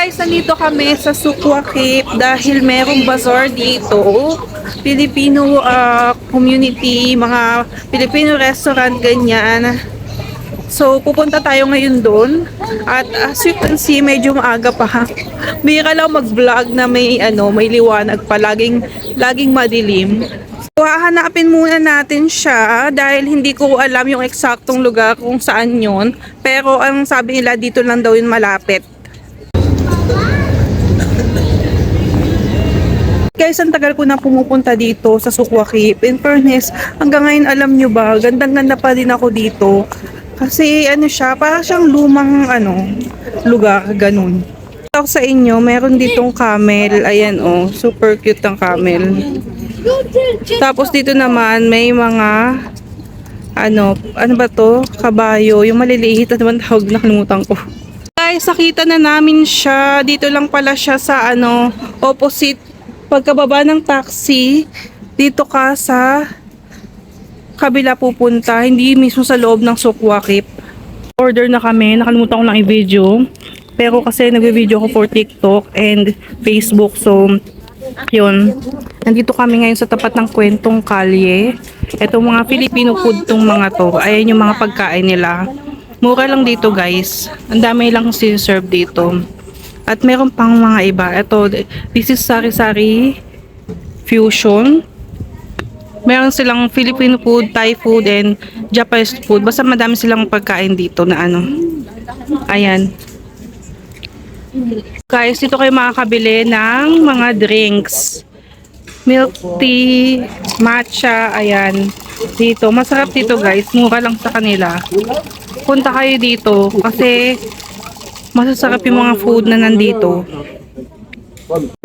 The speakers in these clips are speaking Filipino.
Guys, nandito kami sa Sukwa Cape dahil merong bazaar dito. Filipino community, mga Filipino restaurant, ganyan. So, pupunta tayo ngayon doon. At as you can see, medyo maaga pa ha. Bihira lang mag-vlog na may liwanag pa. Laging madilim. So, hahanapin muna natin siya dahil hindi ko alam yung eksaktong lugar kung saan yon. Pero ang sabi nila, dito lang daw yun malapit. Guys, ang tagal ko na pumupunta dito sa Sukwa Cape. In fairness, hanggang ngayon alam nyo ba, gandang-ganda pa din ako dito. Kasi siya, parang siyang lumang lugar, ganun. Ako sa inyo, meron ditong camel. Ayan super cute ang camel. Tapos dito naman, may mga ano ba to? Kabayo. Yung maliliit na naman tawag, nakalimutan ko. Guys, nakita na namin siya. Dito lang pala siya sa opposite. Pagkababa ng taxi, dito ka sa kabila pupunta, hindi mismo sa loob ng Sukwa Cape. Order na kami, nakalimutan ko lang i-video. Pero kasi nagbe-video ko for TikTok and Facebook, so yun. Nandito kami ngayon sa tapat ng Kwentong Kalye. Itong mga Filipino food tong mga to. Ayan yung mga pagkain nila. Mura lang dito guys. Ang dami lang serve dito. At meron pang mga iba. Ito, this is Sari-Sari Fusion. Meron silang Filipino food, Thai food, and Japanese food. Basta madami silang pagkain dito na Ayan. Guys, dito kayo makakabili ng mga drinks. Milk tea, matcha, ayan. Dito, masarap dito guys. Mura lang sa kanila. Punta kayo dito kasi masasarap yung mga food na nandito.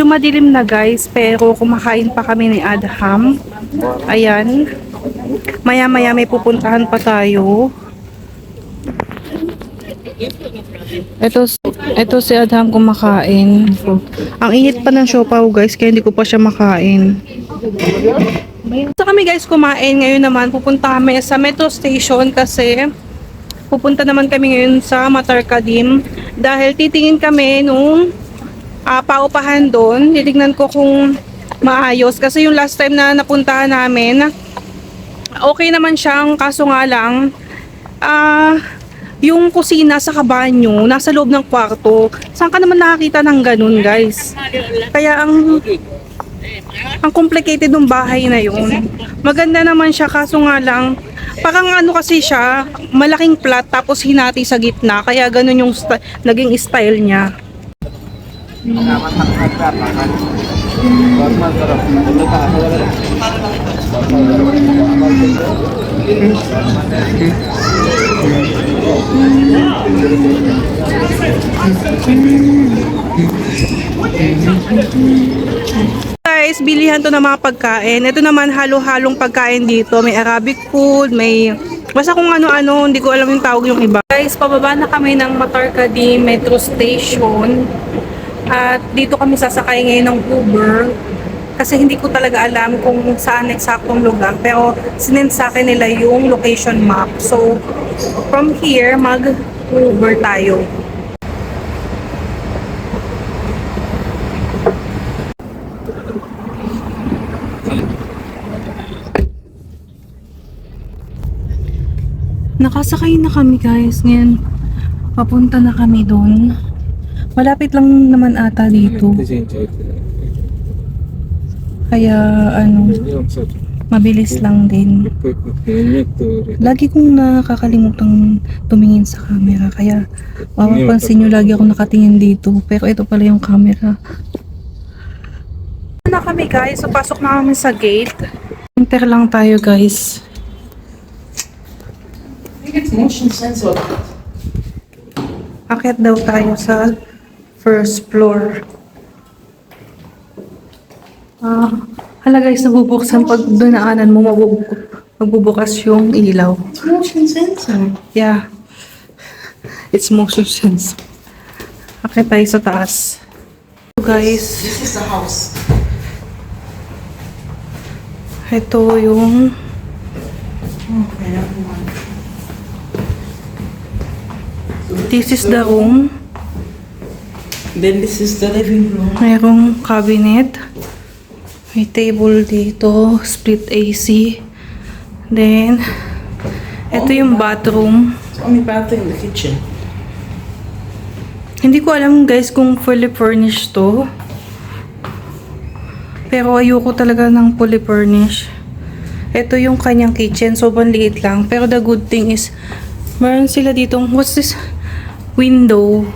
Yung madilim na guys, pero kumakain pa kami ni Adham. Ayan. Maya-maya may pupuntahan pa tayo. Ito si Adham kumakain. Ang init pa ng siopaw guys, kaya hindi ko pa siya makain. So kami guys kumain. Ngayon naman pupunta kami sa metro station kasi pupunta naman kami ngayon sa Matarkadim dahil titingin kami nung paupahan doon. Titignan ko kung maayos kasi yung last time na napuntahan namin, okay naman siyang, kaso nga lang yung kusina sa kabanyo nasa loob ng kwarto. Saan ka naman nakakita ng ganun guys? Kaya ang complicated ng bahay na yun. Maganda naman siya, kaso nga lang parang kasi siya, malaking flat tapos hinati sa gitna. Kaya ganun yung naging style niya. Guys, bilihan to ng mga pagkain. Ito naman halo-halong pagkain dito. May Arabic food, may basta kung ano-ano, hindi ko alam yung tawag yung iba. Guys, pababa na kami ng Matarkadi Metro Station. At dito kami sasakay ngayon ng Uber. Kasi hindi ko talaga alam kung saan eksaktong lugar. Pero sinend sa akin nila yung location map. So, from here, mag-Uber tayo. Nakasakay na kami guys. Ngayon, papunta na kami doon. Malapit lang naman ata dito. Kaya mabilis lang din. Lagi kong nakakalimutang tumingin sa camera. Kaya mapapansin nyo lagi ako nakatingin dito. Pero ito pala yung camera. Na kami guys. So pasok na kami sa gate. Enter lang tayo guys. Akit daw tayo sa first floor. Hala guys, nabubuksan pag dinaanan mo, magbubukas yung ilaw. It's motion sensor. Yeah. It's motion sensor. Akit tayo sa taas. So guys, This is the house. ito yung this is the room. Then this is the living room. Mayroong cabinet. May table dito. Split AC. Then, ito yung bathroom. So, may bathroom in the kitchen. Hindi ko alam guys kung fully furnished to. Pero ayoko talaga ng fully furnished. Ito yung kanyang kitchen. Sobrang liit lang. Pero the good thing is, meron sila ditong, what's this? Window.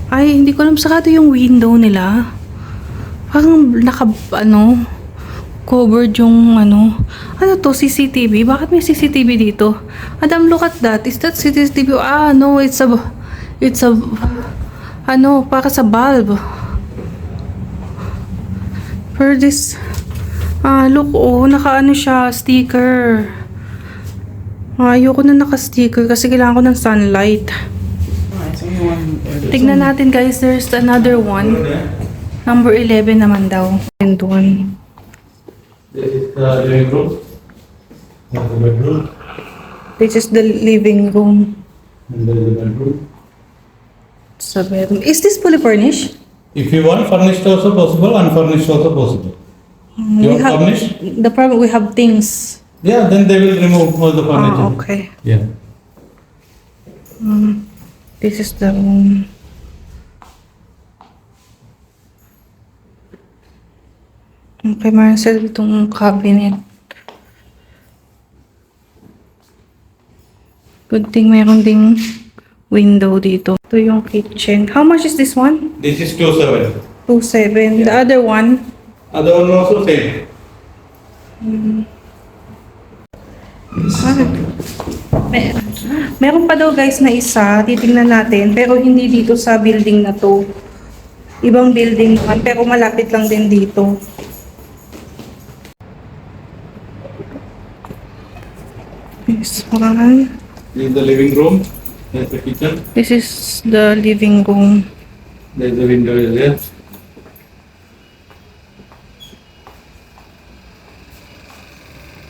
Ay, hindi ko alam sarado yung window nila. Parang covered yung ano to, CCTV? Bakit may CCTV dito? Adam, look at that. Is that CCTV? Ah, no, it's a, para sa bulb. For this, look, naka-ano siya, sticker. Ayoko na naka-sticker kasi kailangan ko ng sunlight. It's only one. Tignan natin guys, there's another one. Number 11 naman daw. And one. This is the living room. That's the bedroom. This is the living room. And there is the bedroom. Sa bedroom. Is this fully furnished? If you want furnished also possible, unfurnished also possible. You We want have, furnished? the problem, we have things. Yeah, then they will remove all the furniture. Okay. Yeah. This is the room. Okay, Marcel, itong cabinet. Good thing meron ding window dito. Ito yung kitchen. How much is this one? This is 27. 2.7. The other one, Other one also same. meron pa daw guys na isa, titingnan natin, pero hindi dito sa building na to. Ibang building naman, pero malapit lang din dito. This one. This is the living room. There's the kitchen. This is the living room. There's the window is there.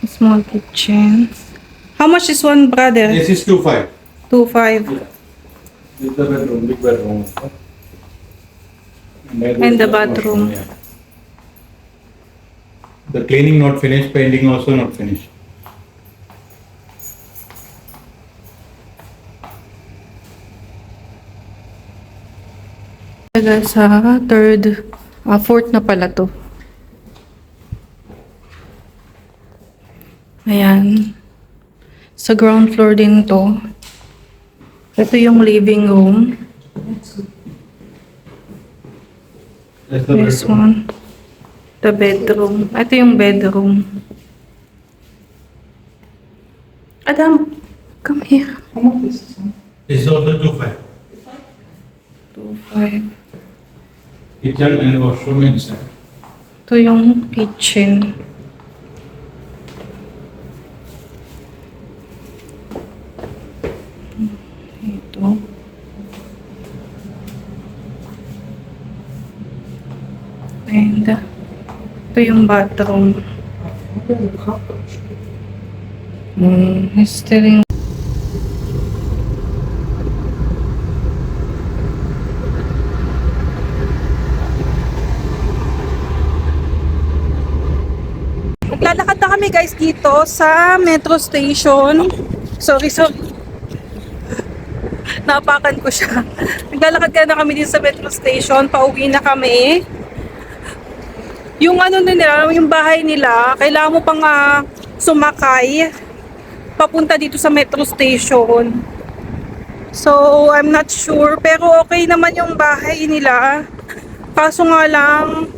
Small kitchen. How much is one, brother? This is 2.5. 2.5. This is the bedroom, big bedroom. And the bathroom. Yeah. The cleaning not finished, painting also not finished. Talaga sa fourth na pala to. Ayan. Sa ground floor din to. Ito yung living room. That's the This bedroom. one. The bedroom. Ito yung bedroom. Adam, come here. How much is this one? This is also 2.5. 2.5. Kitchen and washroom inside. Ito yung kitchen. Ito. And ito yung bathroom. Still yung naglalakad na kami guys dito sa metro station. Sorry. Napakan ko siya. Naglalakad ka na kami dito sa metro station. Pauwi na kami. Yung ano nila, yung bahay nila, kailangan mo pang sumakay papunta dito sa metro station. So, I'm not sure. Pero okay naman yung bahay nila. Kaso nga lang,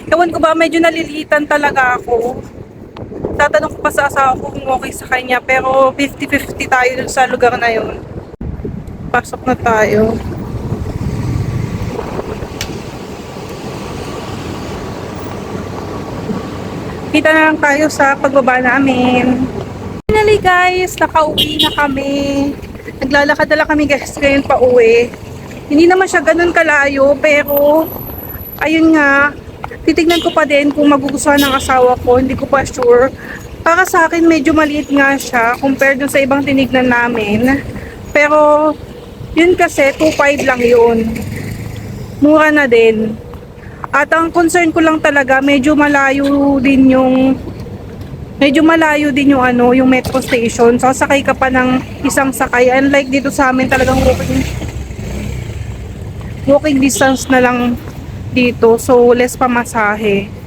ewan ko ba, medyo nalilitan talaga ako. Tatanong ko pa sa asawa ko kung okay sa kanya. Pero 50-50 tayo dun sa lugar na yun. Pasok na tayo. Kita na lang tayo sa pagbaba namin. Finally guys, nakauwi na kami. Naglalakad na lang kami guys ngayon pa uwi. Hindi naman siya ganun kalayo, pero ayun nga, titignan ko pa din kung magugustuhan ng asawa ko. Hindi ko pa sure. Para sa akin medyo maliit nga siya compared dun sa ibang tinignan namin. Pero Yun kasi, 2.5 lang yun. Mura na din. At ang concern ko lang talaga, medyo malayo din yung ano, yung metro station. So, sakay ka pa ng isang sakay. Unlike dito sa amin, talagang walking distance na lang dito. So, less pamasahe.